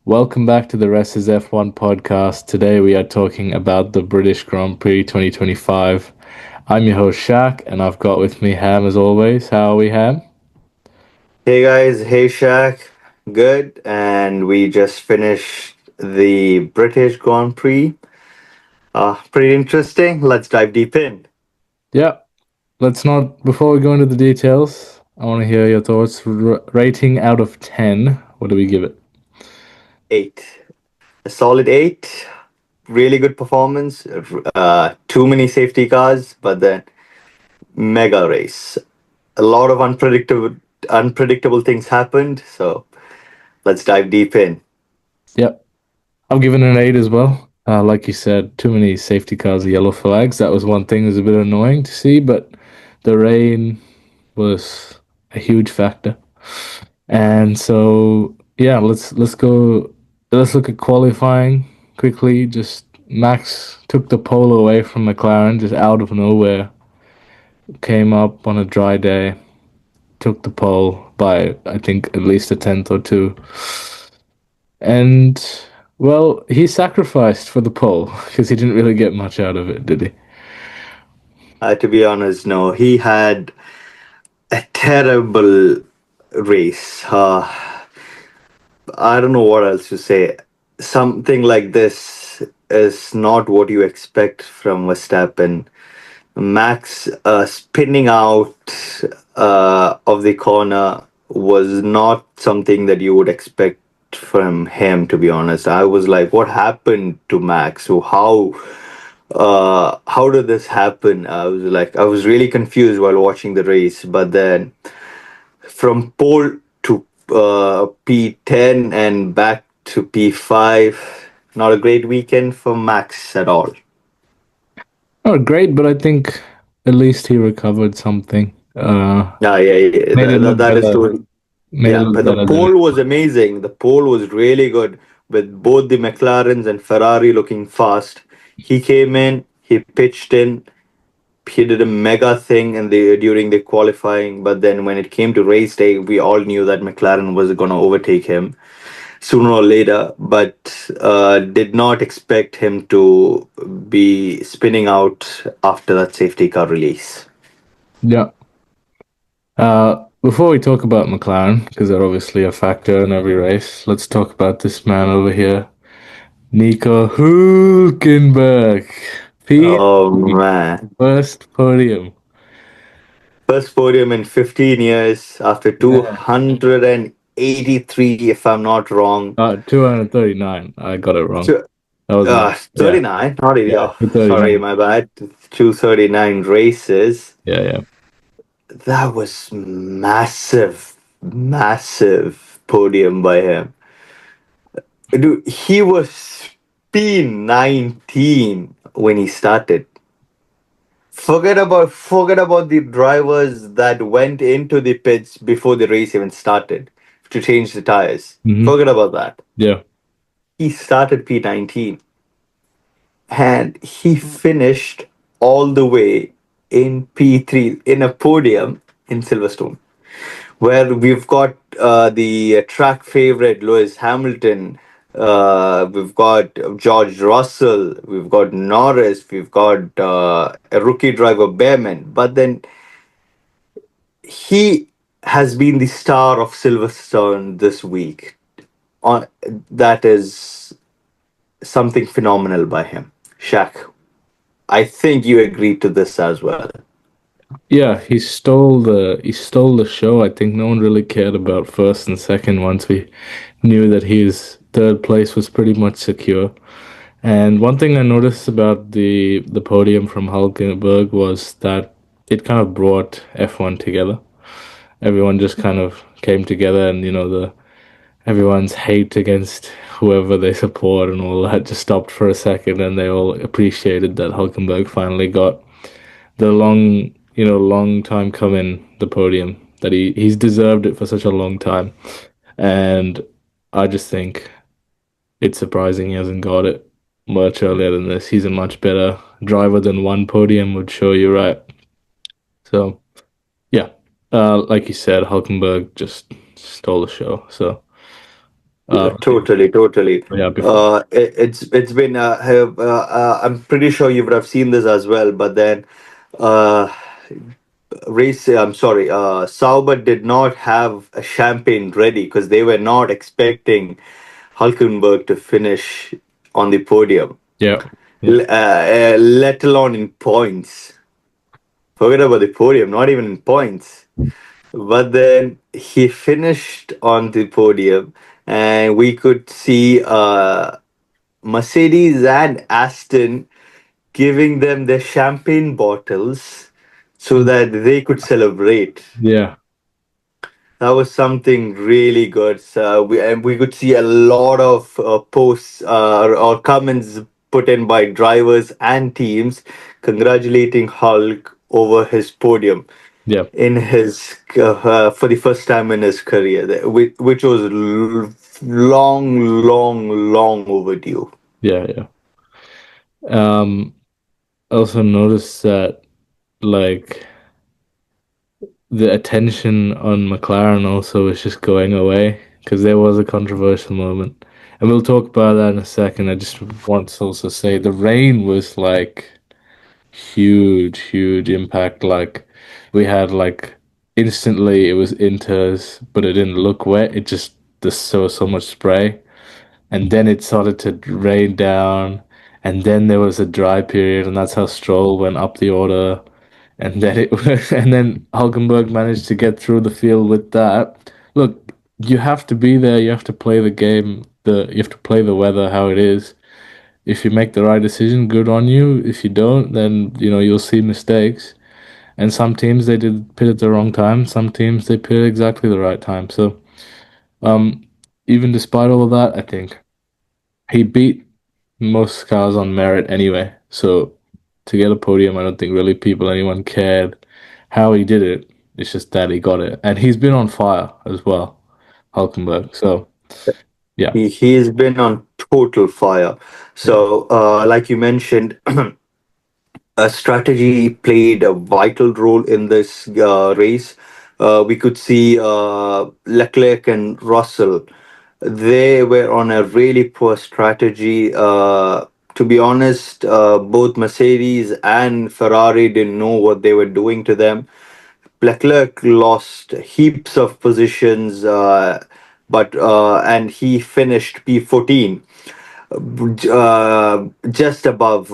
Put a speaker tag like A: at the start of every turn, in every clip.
A: Welcome back to the Rest is F1 podcast. Today we are talking about the British Grand Prix 2025. I'm your host Shaq, and I've got with me Ham as always. How are we, Ham?
B: Hey guys, hey Shaq, good. And we just finished the British Grand Prix. Pretty interesting. Let's dive deep in.
A: Yeah, let's not, before we go into the details, I want to hear your thoughts. Rating out of 10, what do we give it?
B: 8. A solid 8. Really good performance. Too many safety cars, but then mega race. A lot of unpredictable things happened. So let's dive deep in.
A: Yep, I'm giving it an 8 as well. Like you said, too many safety cars, yellow flags. That was one thing that was a bit annoying to see, but the rain was a huge factor. And so yeah, let's look at qualifying quickly. Just Max took the pole away from McLaren just out of nowhere. Came up on a dry day, took the pole by I think at least a tenth or two. And well, he sacrificed for the pole because he didn't really get much out of it, did he?
B: To be honest, no, he had a terrible race. I don't know what else to say. Something like this is not what you expect from Verstappen. Max spinning out of the corner was not something that you would expect from him, to be honest. I was like, what happened to Max? So how did this happen? I was really confused while watching the race, but then from pole to P10 and back to P5. Not a great weekend for Max at all.
A: Oh, great, but I think at least he recovered something.
B: Yeah.
A: Made it look
B: That is
A: better.
B: totally.
A: Made it
B: Yeah,
A: look
B: but the
A: better than
B: pole was amazing. The pole was really good with both the McLarens and Ferrari looking fast. He came in, he pitched in, he did a mega thing in the during the qualifying, but then when it came to race day, we all knew that McLaren was going to overtake him sooner or later, but did not expect him to be spinning out after that safety car release.
A: Yeah. Before we talk about McLaren, because they're obviously a factor in every race, let's talk about this man over here, Nico Hülkenberg. P
B: Oh man.
A: first podium.
B: First podium in 15 years after
A: Yeah.
B: 283, if I'm not wrong.
A: 239. I got it wrong.
B: So,
A: That was my, yeah,
B: 39, not 80.
A: yeah,
B: Oh, sorry,
A: 239.
B: my bad. 239 races.
A: Yeah, yeah.
B: That was massive, massive podium by him. Dude, he was P19 when he started. Forget about the drivers that went into the pits before the race even started to change the tires.
A: Mm-hmm.
B: Forget about that.
A: Yeah.
B: He started P19 and he finished all the way in P3 in a podium in Silverstone, where we've got the track favorite Lewis Hamilton, we've got George Russell, we've got Norris, we've got a rookie driver Behrman, but then he has been the star of Silverstone this week. On that is something phenomenal by him. Shaq, I think you agreed to this as well.
A: Yeah, he stole the show. I think no one really cared about first and second once we knew that his third place was pretty much secure. And one thing I noticed about the podium from Hulkenberg was that it kind of brought F1 together. Everyone just kind of came together, and the everyone's hate against whoever they support and all that just stopped for a second, and they all appreciated that Hulkenberg finally got the long time coming, the podium, that he's deserved it for such a long time. And I just think it's surprising he hasn't got it much earlier than this. He's a much better driver than one podium would show you, right? So yeah, like you said, Hulkenberg just stole the show. So
B: Totally, totally.
A: Yeah, before.
B: It's been I'm pretty sure you would have seen this as well, but then uh, I'm sorry, Sauber did not have a champagne ready because they were not expecting Hulkenberg to finish on the podium,
A: Yeah, yeah,
B: let alone in points. Forget about the podium, not even in points. But then he finished on the podium, and we could see Mercedes and Aston giving them their champagne bottles so that they could celebrate.
A: yeah,
B: That was something really good. So we could see a lot of posts or comments put in by drivers and teams congratulating Hulk over his podium
A: yeah,
B: in his for the first time in his career, which was long overdue.
A: yeah, yeah. I also noticed that like the attention on McLaren also is just going away because there was a controversial moment. And we'll talk about that in a second. I just want to also say the rain was like huge, huge impact. Like we had like instantly it was Inter's, but it didn't look wet. It just there's so much spray. And then it started to rain down, and then there was a dry period, and that's how Stroll went up the order, and then it and then Hulkenberg managed to get through the field with that. Look, you have to be there. You have to play the game. You have to play the weather how it is. If you make the right decision, good on you. If you don't, then you'll see mistakes. And some teams they did pit at the wrong time. Some teams they pit at exactly the right time. So, um, even despite all of that, I think he beat most cars on merit anyway. So to get a podium, I don't think really anyone cared how he did it. It's just that he got it, and he's been on fire as well, Hulkenberg. So yeah,
B: He's been on total fire.
A: yeah,
B: So, like you mentioned, strategy played a vital role in this race. We could see Leclerc and Russell. They were on a really poor strategy. To be honest, both Mercedes and Ferrari didn't know what they were doing to them. Leclerc lost heaps of positions, but and he finished P14, just above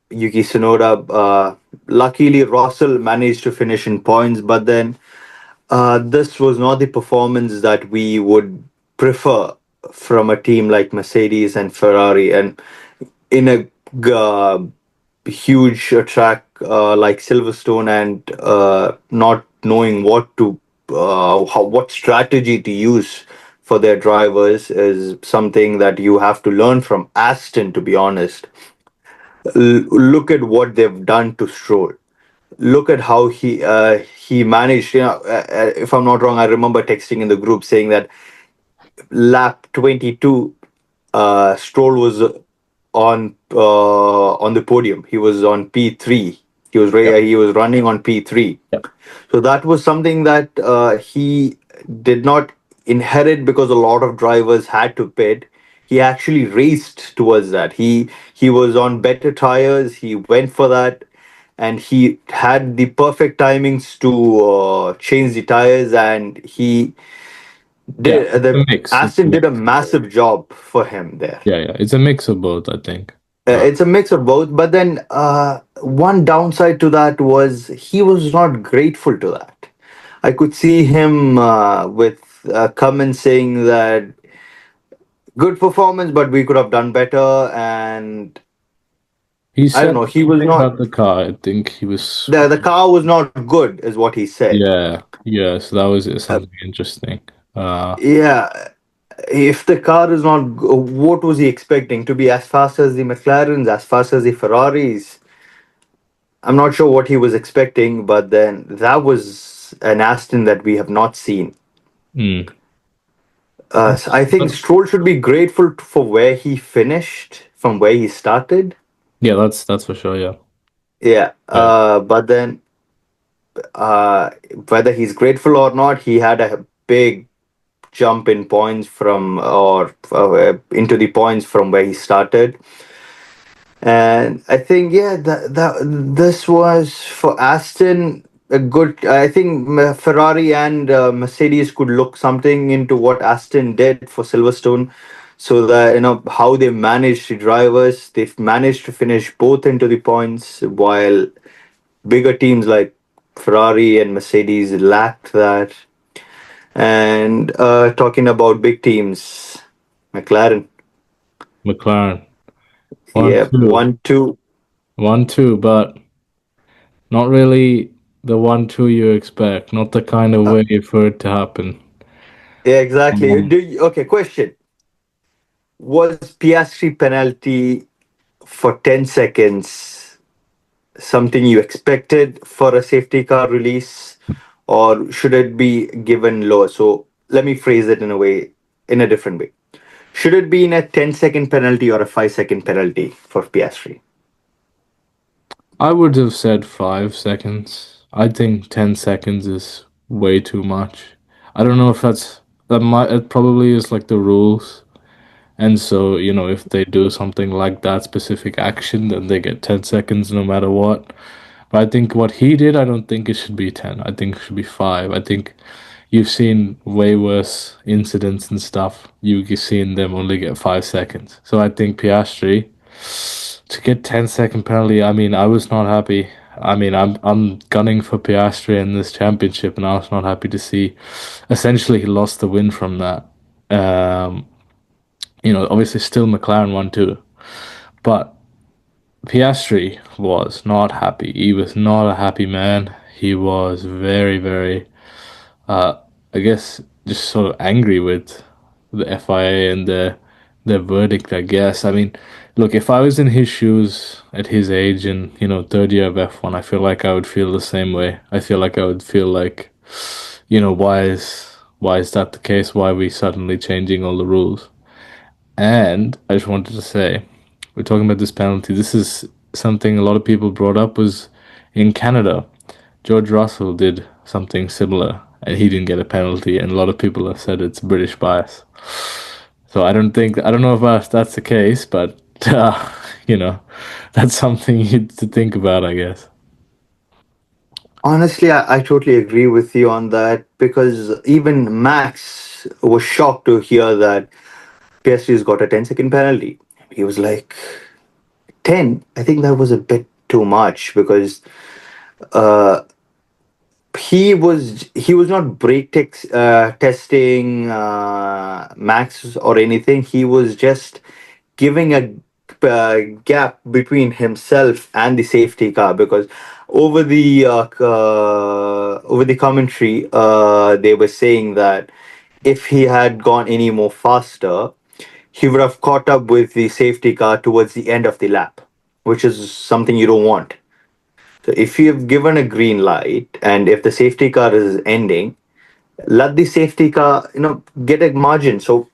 B: Yuki Tsunoda. Luckily, Russell managed to finish in points, but then this was not the performance that we would prefer from a team like Mercedes and Ferrari. And in a huge track like Silverstone, and not knowing what strategy to use for their drivers is something that you have to learn from Aston, to be honest. Look at what they've done to Stroll. Look at how he managed. If I'm not wrong, I remember texting in the group saying that lap 22, Stroll was on the podium. He was on P3.
A: yeah,
B: He was running on P3.
A: yeah,
B: So that was something that he did not inherit because a lot of drivers had to pit. He actually raced towards that. He was on better tires. He went for that, and he had the perfect timings to change the tires. And he
A: yeah.
B: did
A: A
B: the
A: mix. It's a
B: Aston did a
A: mix.
B: massive job for him there.
A: Yeah, yeah. It's a mix of both, I think.
B: It's a mix of both, but then one downside to that was he was not grateful to that. I could see him with comments saying that good performance, but we could have done better. And
A: He
B: I don't
A: said
B: know, he was
A: something
B: not
A: about the car. I think he was.
B: the car was not good, is what he said.
A: Yeah, yeah. So that was
B: Uh,
A: something interesting.
B: yeah, if the car is not, what was he expecting to be as fast as the McLarens, as fast as the Ferraris? I'm not sure what he was expecting, but then that was an Aston that we have not seen.
A: Mm.
B: I think Stroll should be grateful for where he finished from where he started.
A: Yeah, that's for sure. Yeah,
B: Yeah,
A: yeah,
B: but then uh, whether he's grateful or not, he had a big jump in points from or into the points from where he started. And I think, yeah, that this was for Aston a good. I think Ferrari and Mercedes could look something into what Aston did for Silverstone, so that how they managed the drivers. They've managed to finish both into the points, while bigger teams like Ferrari and Mercedes lacked that. And talking about big teams, McLaren,
A: McLaren. One,
B: yeah,
A: two.
B: 1-2.
A: 1-2, but not really the 1-2 you expect. Not the kind of way for it to happen.
B: Yeah, exactly.
A: Um,
B: Okay, question. Was Piastri penalty for 10 seconds something you expected for a safety car release, or should it be given lower? So let me phrase it in a different way. Should it be in a 10-second penalty or a 5-second penalty for Piastri?
A: I would have said 5 seconds. I think 10 seconds is way too much. I don't know if it probably is like the rules. And so, if they do something like that specific action, then they get 10 seconds no matter what. But I think what he did, I don't think it should be 10. I think it should be 5. I think you've seen way worse incidents and stuff. You've seen them only get 5 seconds. So I think Piastri to get 10-second penalty, I mean, I was not happy. I mean, I'm gunning for Piastri in this championship, and I was not happy to see. Essentially, he lost the win from that. Um, Obviously, still McLaren won too, but Piastri was not happy. He was not a happy man. He was very, very, uh, I guess, just sort of angry with the FIA and their verdict. I guess. I mean, look, if I was in his shoes at his age and third year of F1, I feel like I would feel the same way. I feel like I would feel like, why is that the case? Why are we suddenly changing all the rules? And I just wanted to say, we're talking about this penalty. This is something a lot of people brought up was in Canada. George Russell did something similar and he didn't get a penalty. And a lot of people have said it's British bias. So I don't know if that's the case, but, you know, that's something to think about, I guess.
B: Honestly, I totally agree with you on that, because even Max was shocked to hear that PSG's got a 10-second penalty. He was like, 10? I think that was a bit too much, because uh, he was not testing Max or anything. He was just giving a gap between himself and the safety car, because over the commentary, they were saying that if he had gone any more faster, he would have caught up with the safety car towards the end of the lap, which is something you don't want. So if you have given a green light and if the safety car is ending, let the safety car, get a margin. So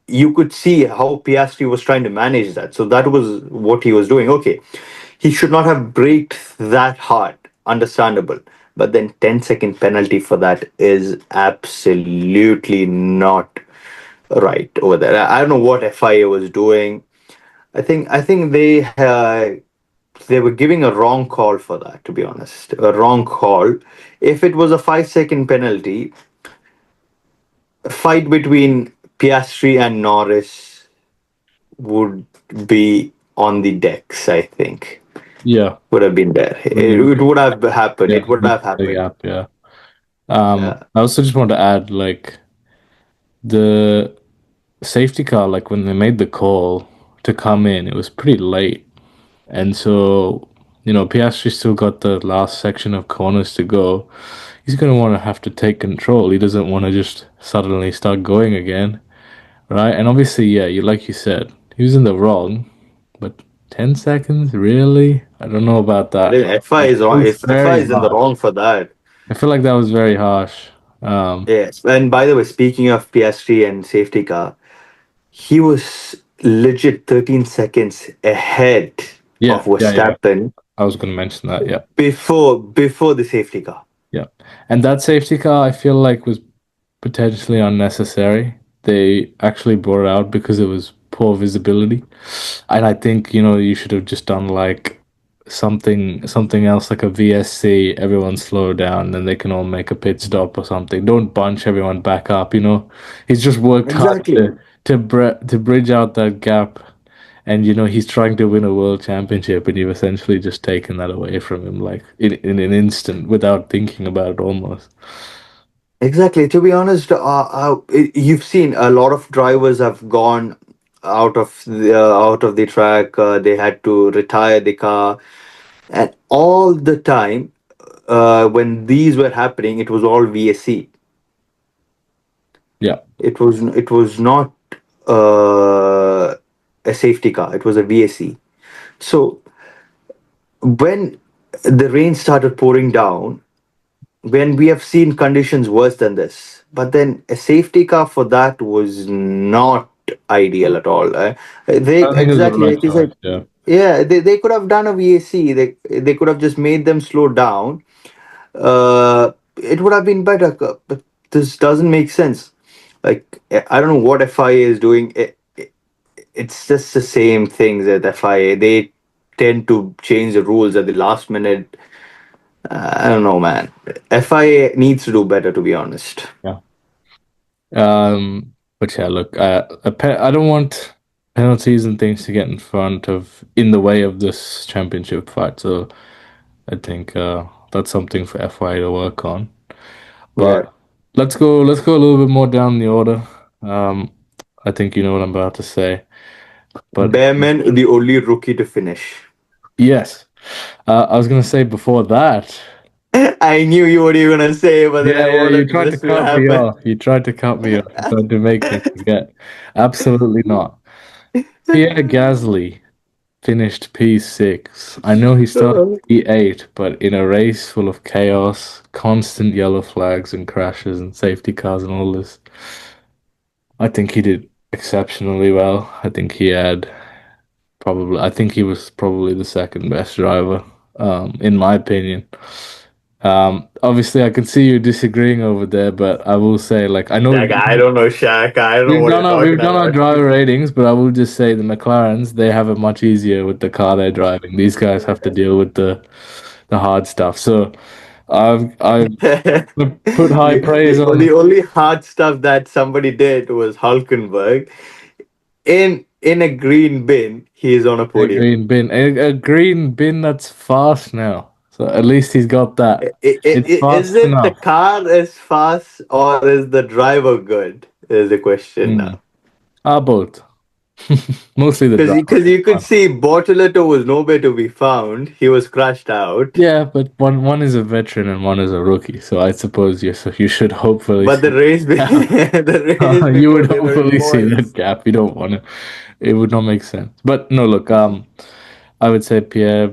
B: you could see how Piastri was trying to manage that. So that was what he was doing. Okay, he should not have braked that hard. Understandable. But then 10-second penalty for that is absolutely not right over there. I don't know what FIA was doing. I think they were giving a wrong call for that, to be honest. A wrong call. If it was a 5-second penalty, a fight between Piastri and Norris would be on the decks, I think.
A: Yeah.
B: Would have been there.
A: Maybe,
B: It would have happened.
A: yeah,
B: It would have
A: the
B: happened.
A: gap, yeah.
B: Yeah.
A: I also just want to add, like, the safety car, like when they made the call to come in, it was pretty late. And so, Piastri still got the last section of corners to go. He's going to want to have to take control. He doesn't want to just suddenly start going again, right? And obviously, yeah, like you said, he was in the wrong, but 10 seconds? Really? I don't know about
B: I
A: that.
B: think FI
A: It
B: is wrong.
A: was
B: If FI
A: very
B: is in the
A: harsh.
B: wrong for that.
A: I feel like that was very harsh.
B: Yes. And by the way, speaking of Piastri and safety car, he was legit 13 seconds ahead of
A: Yeah.
B: Verstappen
A: I was going to mention that. Yeah.
B: before the safety car.
A: Yeah. And that safety car, I feel like was potentially unnecessary. They actually brought it out because it was poor visibility. And I think, you should have just done like something else like a VSC, everyone slow down, then they can all make a pit stop or something. Don't bunch everyone back up. He's just worked hard
B: Exactly.
A: to bridge out that gap. And he's trying to win a world championship, and you've essentially just taken that away from him, like in an instant, without thinking about it, almost.
B: Exactly. To be honest, you've seen a lot of drivers have gone out of the track. They had to retire the car, and all the time when these were happening, it was all VSC.
A: Yeah,
B: It was not uh, a safety car. It was a VSC. So when the rain started pouring down, when we have seen conditions worse than this, but then a safety car for that was not ideal at all. They
A: I think it was the
B: exactly
A: right
B: like you
A: choice.
B: said.
A: Yeah,
B: Yeah, they could have done a VAC. They could have just made them slow down. It would have been better, but this doesn't make sense. Like I don't know what FIA is doing. It's just the same things at FIA. They tend to change the rules at the last minute. I don't know, man. FIA needs to do better, to be honest.
A: yeah. But yeah, look, I don't want penalties and things to get in the way of this championship fight. So I think that's something for FY to work on.
B: Yeah.
A: But let's go a little bit more down the order. Um, I think you know what I'm about to say. But
B: Bearman, the only rookie to finish.
A: yes, I was gonna say before that.
B: I knew you what you were gonna say, but then
A: Yeah,
B: I
A: yeah, you
B: wanted
A: tried to
B: this to
A: cut me
B: happen.
A: off. You tried to cut me off. You tried to make me forget. Absolutely not. Pierre Gasly finished P6. I know he started P8, but in a race full of chaos, constant yellow flags and crashes and safety cars and all this, I think he did exceptionally well. I think he was probably the second best driver, in my opinion. Obviously, I can see you disagreeing over there, but I will say, like, I know
B: Shaq, I don't know, Shaq. I don't know what you're
A: we've
B: talking
A: done our
B: about.
A: driver ratings, but I will just say the McLarens, they have it much easier with the car they're driving. These guys have to deal with the hard stuff. So I've put high praise
B: The
A: on
B: only hard stuff that somebody did was Hulkenberg. In a green bin, he is on a
A: a
B: podium.
A: green bin, a green bin that's fast now. So at least he's got that. It's
B: Is
A: fast
B: it the
A: enough.
B: car is fast or is the driver good? Is the question
A: Mm.
B: now.
A: Both. Mostly the driver.
B: Because you could see Bortoletto was nowhere to be found. He was crashed out.
A: Yeah, but one is a veteran and one is a rookie, so I suppose you should hopefully
B: But
A: see
B: the race,
A: that.
B: the race
A: You
B: before
A: would
B: they were in
A: hopefully see that
B: points.
A: gap. You don't want to. It would not make sense. But no, look. I would say Pierre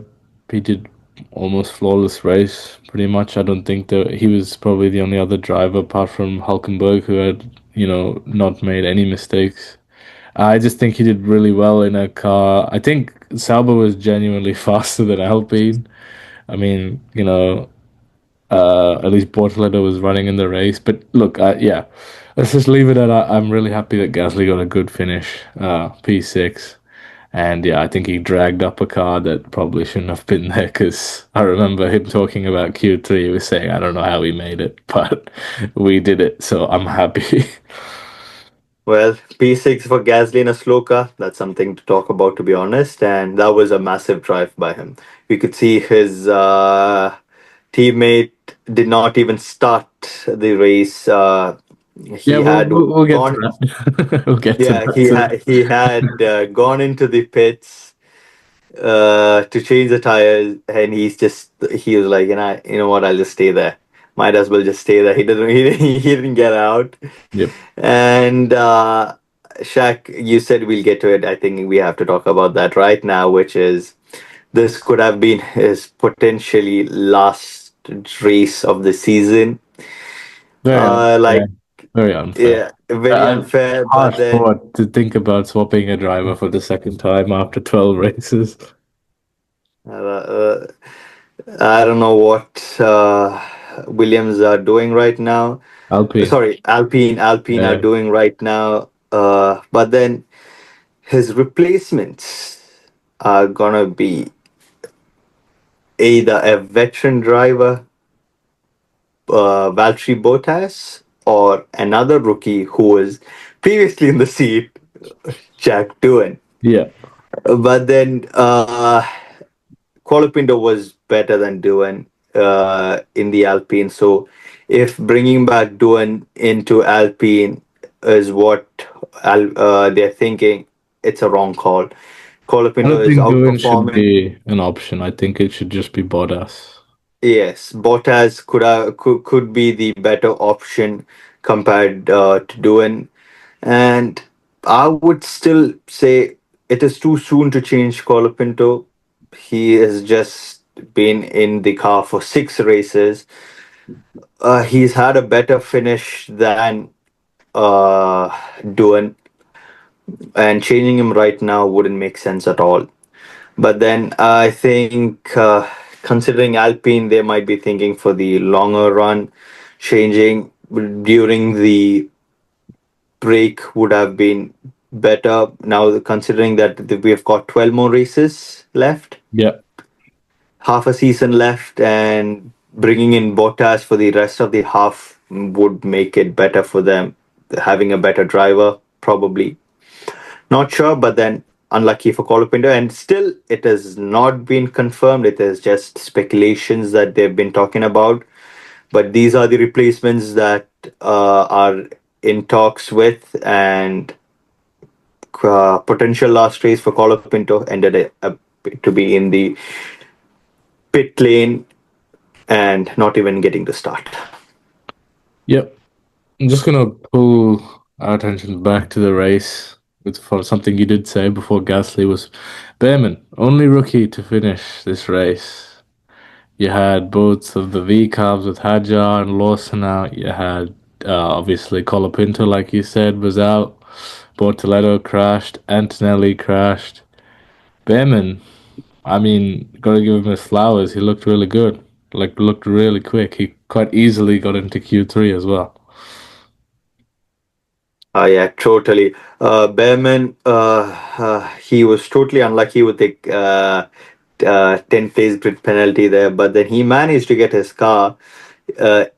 A: he did almost flawless race. Pretty much, I don't think that he was probably the only other driver apart from Hulkenberg who had not made any mistakes. I just think he did really well in a car. I think Sauber was genuinely faster than Alpine. I mean, at least Bortoleto was running in the race. But look, yeah, let's just leave it at I'm really happy that Gasly got a good finish, P6. And yeah, I think he dragged up a car that probably shouldn't have been there because I remember him talking about Q3. He was saying, I don't know how we made it, but we did it. So I'm happy.
B: Well, P6 for Gasly in a slow car, that's something to talk about, to be honest. And that was a massive drive by him. We could see his teammate did not even start the race.
A: Yeah,
B: He had
A: we'll get to
B: gone,
A: that. We'll get to
B: yeah,
A: that soon.
B: he had gone into the pits to change the tires, and he was like, you know what, I'll just stay there. Might as well just stay there. He didn't he didn't get out.
A: Yep.
B: And Shaq, you said we'll get to it. I think we have to talk about that right now, which is this could have been his potentially last race of the season.
A: Very
B: Like,
A: unfair. Very unfair.
B: yeah, very
A: I,
B: unfair. But
A: harsh
B: then
A: thought to think about swapping a driver for the second time after 12 races.
B: I don't know what Williams are doing right now.
A: Alpine.
B: sorry, Alpine are
A: Yeah,
B: doing right now. But then his replacements are gonna be either a veteran driver, Valtteri Bottas, or another rookie who was previously in the seat, Jack Doohan.
A: yeah.
B: But then Colapinto was better than Doohan in the Alpine. So if bringing back Doohan into Alpine is what they're thinking, it's a wrong call.
A: I
B: Colapinto
A: don't
B: is
A: think Doohan should
B: outperforming.
A: be an option. I think it should just be Bottas.
B: Yes, Bottas could be the better option compared to Doohan. And I would still say it is too soon to change Colapinto. He has just been in the car for 6 races. He's had a better finish than Doohan, and changing him right now wouldn't make sense at all. But then I think, considering Alpine, they might be thinking for the longer run, changing during the break would have been better. Now, considering that we have got 12 more races left,
A: Yeah,
B: half a season left, and bringing in Bottas for the rest of the half would make it better for them. Having a better driver, probably. Not sure, but then unlucky for Colapinto. And still, it has not been confirmed. It is just speculations that they've been talking about. But these are the replacements that are in talks with, and potential last race for Colapinto ended up to be in the pit lane and not even getting to start.
A: yep. I'm just gonna pull our attention back to the race with for something you did say before Gasly was Behrman, only rookie to finish this race. You had both of the V carbs with Hadjar and Lawson out. You had obviously Colapinto, like you said, was out. Bortoleto crashed. Antonelli crashed. Behrman, I mean, gotta give him his flowers. He looked really good. Like looked really quick. He quite easily got into Q3 as well.
B: Yeah, totally. Behrman, he was totally unlucky with the 10 phase grid penalty there, but then he managed to get his car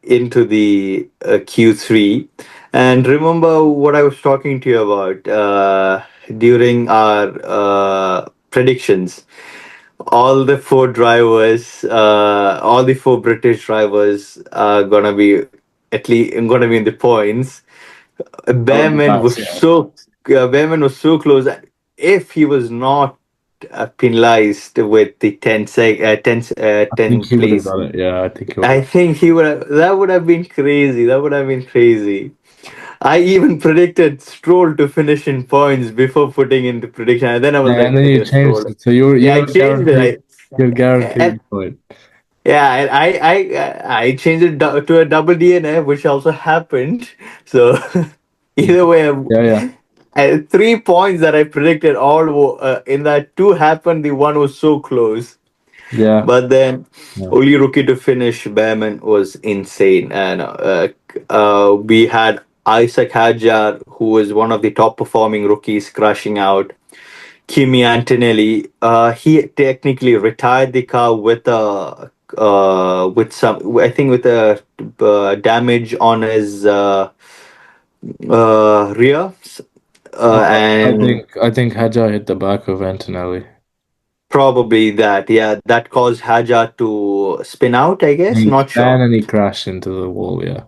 B: into the Q3. And remember what I was talking to you about during our predictions. All the four British drivers are gonna be at least gonna be in the points.
A: Yeah.
B: Behrman was so close. If he was not penalized with the
A: I think
B: 10th
A: he would have
B: place,
A: done it. Yeah, I think he would
B: I
A: have.
B: think he would have. That would have been crazy. That would have been crazy. I even predicted Stroll to finish in points before putting into prediction, and then I was
A: Yeah, and
B: like,
A: then you
B: okay,
A: changed
B: Stroll.
A: it. So you were
B: Yeah,
A: you
B: I
A: were
B: changed
A: guaranteed
B: it.
A: you're
B: And
A: guaranteed point.
B: yeah, and I changed it to a double DNA, which also happened. So either way,
A: Yeah, yeah,
B: 3 points that I predicted in that two happened. The one was so close,
A: yeah,
B: but then
A: yeah.
B: only rookie to finish, Behrman was insane, and we had Isaac Hadjar, who was one of the top performing rookies, crashing out. Kimi Antonelli, he technically retired the car with some, I think, with a damage on his rear, and
A: I think Hadjar hit the back of Antonelli.
B: probably that. Yeah, that caused Haja to spin out. I guess,
A: He
B: not
A: ran
B: sure.
A: and he crashed into the wall. Yeah,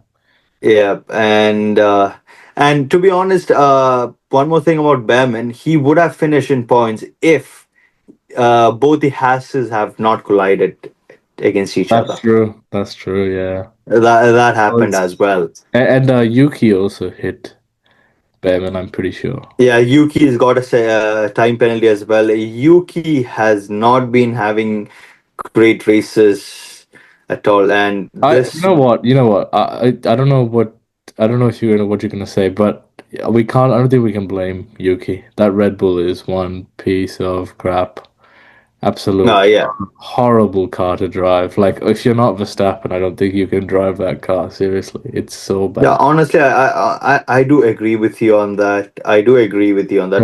B: Yeah, and to be honest, one more thing about Behrman, he would have finished in points if both the Hasses have not collided against each
A: that's
B: other.
A: true. That's true. Yeah.
B: That
A: Well,
B: happened as well.
A: and Yuki also hit Behrman. I'm pretty sure.
B: Yeah, Yuki's got a time penalty as well. Yuki has not been having great races at all, and
A: You
B: this
A: know what? You know what? I don't know what I don't know if you know what you're gonna say, but we can't. I don't think we can blame Yuki. That Red Bull is one piece of crap. Absolute
B: Yeah.
A: horrible car to drive. Like if you're not Verstappen, I don't think you can drive that car. Seriously, it's so
B: Yeah,
A: bad.
B: honestly, I do agree with you on that. I do agree with you on that.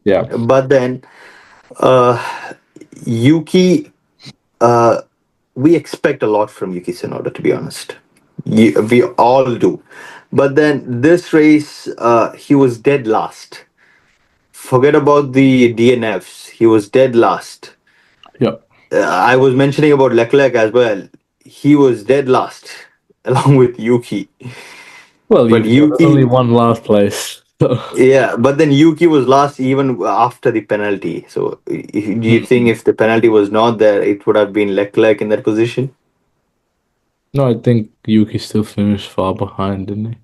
A: Yeah,
B: But then, uh, Yuki, uh, we expect a lot from Yuki Tsunoda, to be honest. We all do. But then this race, he was dead last. Forget about the DNFs. He was dead last.
A: yeah.
B: I was mentioning about Leclerc as well. He was dead last, along with Yuki.
A: Well,
B: But
A: you've got only
B: Yuki,
A: one last place. So.
B: yeah, but then Yuki was last even after the penalty. So, do you think
A: Mm.
B: if the penalty was not there, it would have been Leclerc in that position?
A: No, I think Yuki still finished far behind, didn't he?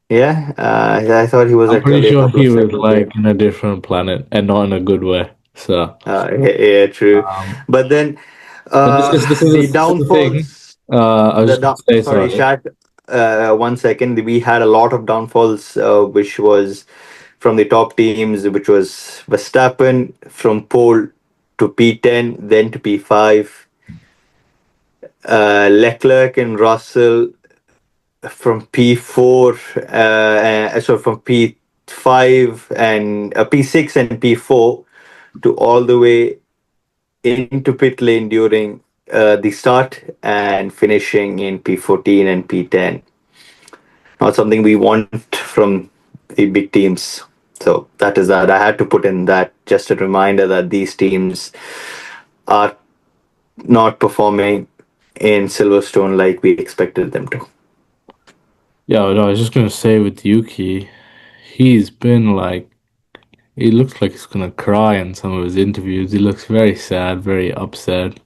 B: Yeah, I thought he was
A: I'm pretty
B: actually a
A: sure
B: couple of
A: he was
B: seconds there.
A: like in a different planet and not in a good way. So,
B: Yeah, yeah, true.
A: um,
B: But then,
A: but
B: the
A: this is the thing.
B: downfalls.
A: I was just gonna say
B: Sorry,
A: sorry.
B: Shaq. 1 second. We had a lot of downfalls, which was from the top teams, which was Verstappen from pole to P10, then to P5. Leclerc and Russell from P4, so from P5 and P6 and P4 to all the way into pit lane during the start and finishing in P14 and P10. Not something we want from the big teams. So that is that. I had to put in that, just a reminder that these teams are not performing in Silverstone like we expected them to.
A: Yeah, no, I was just gonna say with Yuki, he's been like he looks like he's gonna cry in some of his interviews. He looks very sad, very upset.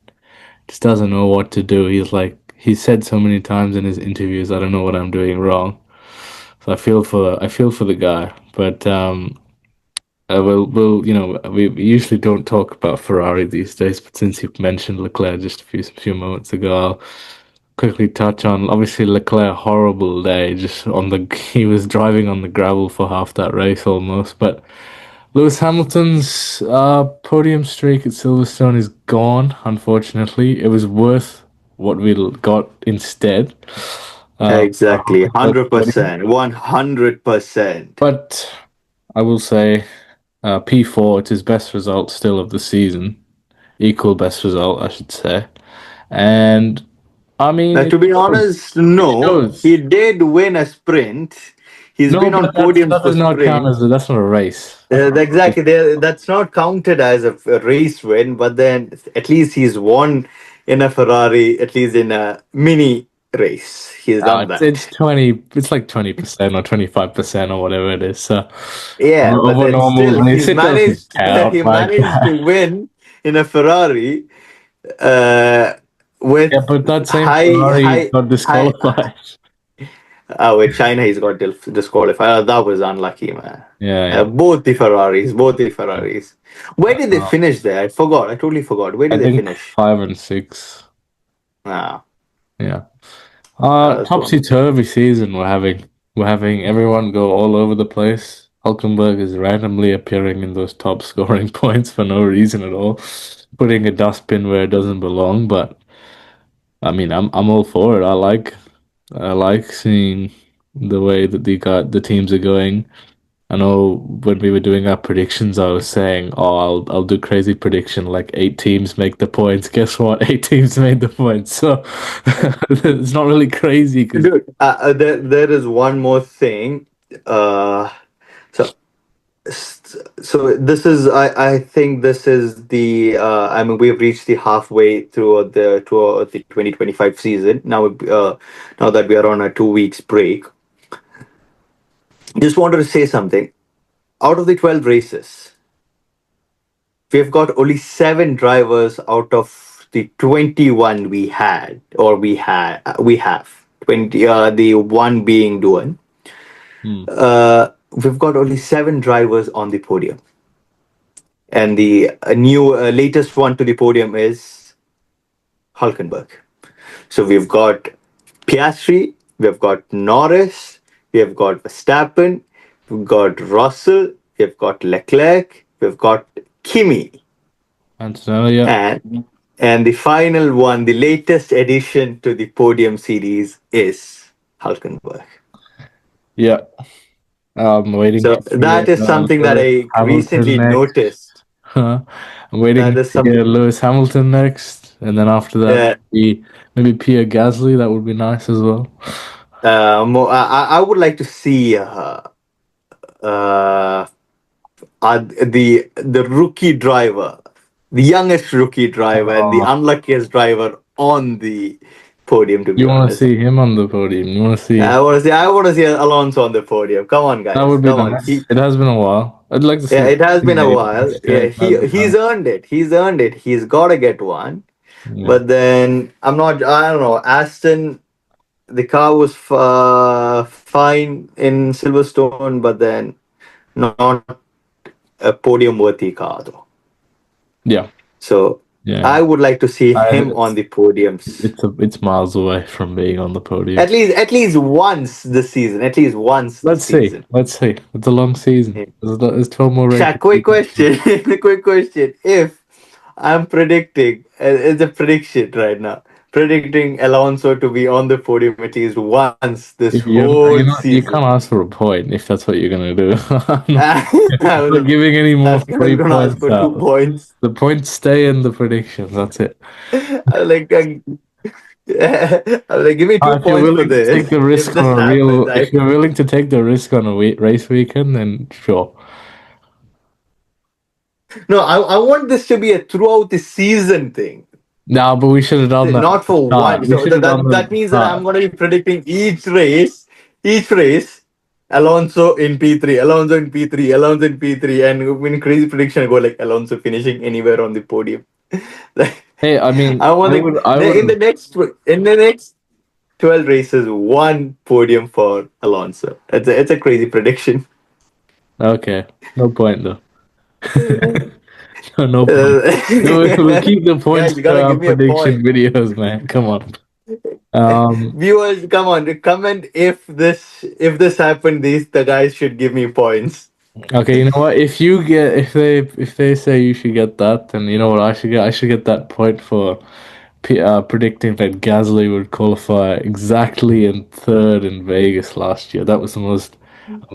A: Just doesn't know what to do. He said so many times in his interviews, I don't know what I'm doing wrong. So I feel for the guy. But we usually don't talk about Ferrari these days, but since you mentioned Leclerc just a few moments ago, I'll quickly touch on obviously Leclerc horrible day just on the he was driving on the gravel for half that race almost, but Lewis Hamilton's podium streak at Silverstone is gone, unfortunately. It was worth what we got instead. For
B: Exactly,
A: Hulkenberg's podium.
B: 100%, 100%.
A: But I will say P4, it's his best result still of the season. Equal best result, I should say. And I mean,
B: Now,
A: it
B: to be
A: shows.
B: honest,
A: It
B: no, he
A: shows.
B: did win a sprint. He's
A: No,
B: been on
A: but
B: podiums
A: that
B: for
A: does not count
B: sprints.
A: as that's not a race. That's not a race.
B: Exactly, that's not counted as a race win, but then at least he's won in a Ferrari, at least in a mini race. He's done that.
A: It's 20, it's like 20% or 25% or whatever it is. So
B: Yeah, but
A: of a
B: then
A: normal
B: still,
A: race, it doesn't count.
B: he
A: Like,
B: managed to win in a Ferrari uh, with
A: yeah, but that same
B: high,
A: Ferrari
B: high,
A: got
B: high.
A: disqualified.
B: With China, he's got disqualified. That was unlucky, man.
A: Yeah, yeah.
B: Both the Ferraris. Where did they
A: Uh,
B: finish there? I forgot. I totally forgot. Where
A: I
B: did they
A: think
B: finish?
A: 5 and 6.
B: Ah,
A: Yeah.
B: that's
A: Topsy
B: one.
A: turvy season we're having. We're having everyone go all over the place. Hulkenberg is randomly appearing in those top scoring points for no reason at all, putting a dustbin where it doesn't belong. But I mean, I'm all for it. I like seeing the way that the teams are going. I know when we were doing our predictions, I was saying, "Oh, I'll do crazy prediction like 8 teams make the points." Guess what? 8 teams made the points, so it's not really crazy because
B: Dude, there is one more thing. Uh, so so this is I think this is the I mean we've reached the halfway through the 2025 season now. Now that we are on a 2 weeks break, just wanted to say something. Out of the 12 races, we've got only 7 drivers out of the 21 we have 20, the one being Duan.
A: hmm,
B: We've got only 7 drivers on the podium, and the new latest one to the podium is Hulkenberg. So we've got Piastri, we've got Norris, we've got Verstappen, we've got Russell, we've got Leclerc, we've got Kimi.
A: Antonella, yeah.
B: And the final one, the latest addition to the podium series is Hulkenberg.
A: Yeah. I'm waiting
B: So
A: to
B: that
A: get
B: is something that
A: Lewis
B: I
A: Hamilton
B: recently
A: next.
B: noticed.
A: I'm waiting
B: That is
A: to get
B: something.
A: Lewis Hamilton next, and then after that,
B: Uh,
A: maybe Pierre Gasly. That would be nice as well.
B: I would like to see uh, the rookie driver, the youngest rookie driver, and the
A: Uh,
B: unluckiest driver on the podium. To be
A: you want to
B: honest,
A: see him on the podium? You want to see?
B: I want to see Alonso on the podium. Come on,
A: That
B: guys,
A: would be
B: come on.
A: nice. It has been a while. I'd like to see
B: Yeah, it has been a
A: maybe
B: while. Yeah,
A: instead. That'd be
B: he's
A: nice.
B: earned it. He's earned it. He's got to get one.
A: Yeah.
B: But then I'm not. I don't know. Aston, the car was fine in Silverstone, but then not a podium worthy car though.
A: Yeah.
B: So
A: Yeah.
B: I would like to see him on
A: It's
B: the podiums
A: it's miles away from being on the podium.
B: at least once this season. At least once this
A: Let's see.
B: season.
A: Let's see. It's a long season.
B: Yeah.
A: There's 12 more races.
B: Shaq, quick question. Quick question. If I'm predicting, it's a prediction right now, predicting Alonso to be on the podium at least once this
A: You
B: whole
A: know, you
B: season.
A: can't ask for a point if that's what you're gonna do.
B: I
A: I'm
B: was
A: not
B: like,
A: giving any
B: I
A: more
B: was
A: free
B: gonna ask
A: points
B: for two
A: out.
B: points.
A: The points stay in the predictions. That's it.
B: I was like, I was like, give me two
A: If you're
B: points for
A: willing to
B: this.
A: take the
B: If
A: risk on
B: this
A: a
B: happens,
A: real,
B: I
A: if you're willing to take the risk on a race weekend, then sure.
B: no, I want this to be a throughout the season thing.
A: No, but we should have done that
B: Not
A: at the
B: for
A: start.
B: one.
A: We
B: So
A: should have done that at
B: that
A: the
B: means that I'm
A: start.
B: going to be predicting each race, Alonso in P3, Alonso in P3, Alonso in P3, and in crazy prediction, I go like Alonso finishing anywhere on the podium. Like,
A: Hey, I mean,
B: I want
A: I would
B: in
A: have.
B: the next 12 races, one podium for Alonso. It's a crazy prediction.
A: Okay, no point though. No point. We'll
B: Uh,
A: keep the points
B: guys, you
A: for
B: gotta
A: our
B: give me a
A: prediction
B: point.
A: videos, man. Come on. Um,
B: Viewers, come on, comment if this happened. The guys should give me points.
A: okay, you know what? If they say you should get that, then you know what I should get? I should get that point for predicting that Gasly would qualify exactly in third in Vegas last year. That was the most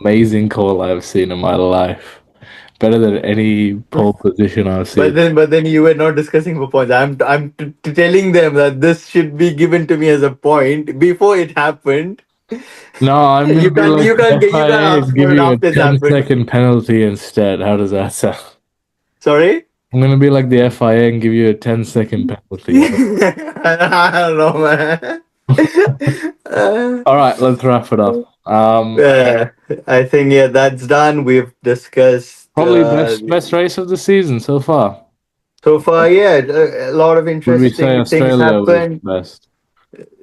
A: amazing call I've seen in my life. Better than any pole position I've
B: But
A: seen.
B: then you were not discussing for points. I'm telling them that this should be given to me as a point before it happened.
A: No, I'm gonna
B: You
A: be
B: can't
A: like
B: you
A: the
B: can't get you can't
A: FIA
B: ask
A: and
B: for
A: give
B: it
A: you a
B: after it's
A: 10
B: happened.
A: second penalty instead. How does that sound?
B: Sorry.
A: I'm gonna be like the FIA and give you a 10 second penalty.
B: I don't know, man. Uh,
A: All right, let's wrap it up.
B: uh, I think yeah, that's done. We've discussed
A: Probably best race of the season so far.
B: so far. Yeah, a lot of
A: Would we say
B: interesting things
A: Australia was
B: happened.
A: best?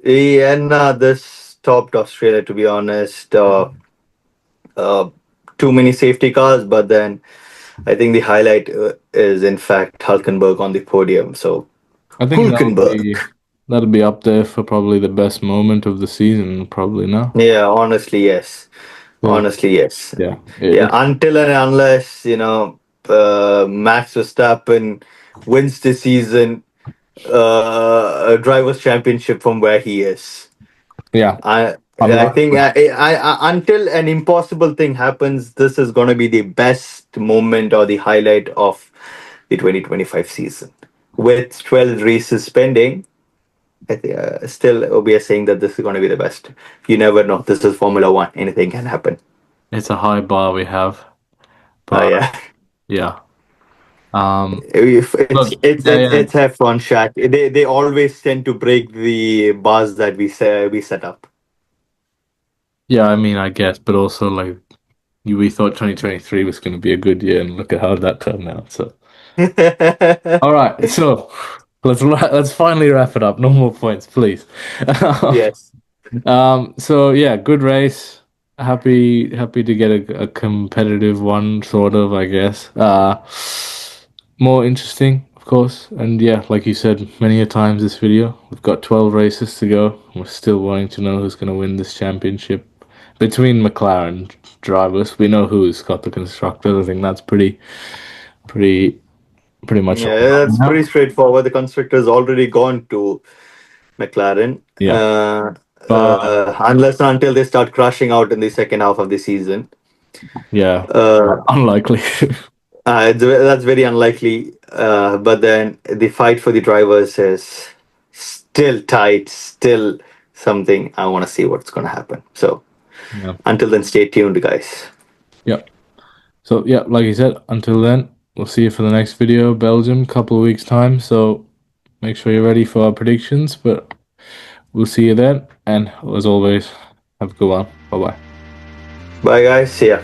B: Yeah, and this topped Australia to be honest. Uh, Too many safety cars, but then I think the highlight is in fact Hulkenberg on the podium. So
A: I think
B: Hulkenberg.
A: that'll be up there for probably the best moment of the season. Probably now.
B: Yeah, honestly, yes.
A: 'Cause,
B: Honestly, yes.
A: yeah,
B: Yeah, until and unless, Max Verstappen wins the season, a drivers' championship from where he is.
A: yeah,
B: I think
A: unlikely.
B: until an impossible thing happens, this is going to be the best moment or the highlight of the 2025 season. With 12 races pending, I think, still we are saying that this is going to be the best. You never know. This is Formula One. Anything can happen.
A: It's a high bar we have,
B: Oh
A: but
B: yeah.
A: yeah. Um,
B: If it's
A: look,
B: it's
A: yeah,
B: it's
A: yeah,
B: it's F1 Shaq. They always tend to break the bars that we set up.
A: yeah. I mean, I guess, but also like we thought 2023 was going to be a good year, and look at how that turned out. So, all right, so let's finally wrap it up. No more points, please.
B: Yes.
A: So yeah, good race. Happy to get a competitive one, sort of, I guess. More interesting, of course. And yeah, like you said many a times this video, we've got 12 races to go. We're still wanting to know who's going to win this championship. Between McLaren drivers, we know who's got the constructors. I think that's pretty pretty much all
B: Yeah,
A: done
B: that's
A: now.
B: pretty straightforward. The constructor's already gone to McLaren.
A: Yeah, but
B: Unless and until they start crashing out in the second half of the season.
A: yeah,
B: Uh,
A: unlikely.
B: that's very unlikely. But then the fight for the drivers is still tight, still something. I want to see what's going to happen. So
A: Yeah.
B: until then, stay tuned, guys.
A: Yeah. So yeah, like you said, until then, we'll see you for the next video, Belgium, couple of weeks time. So make sure you're ready for our predictions. But we'll see you then, and as always, have a good one. Bye bye.
B: Bye, guys. See ya.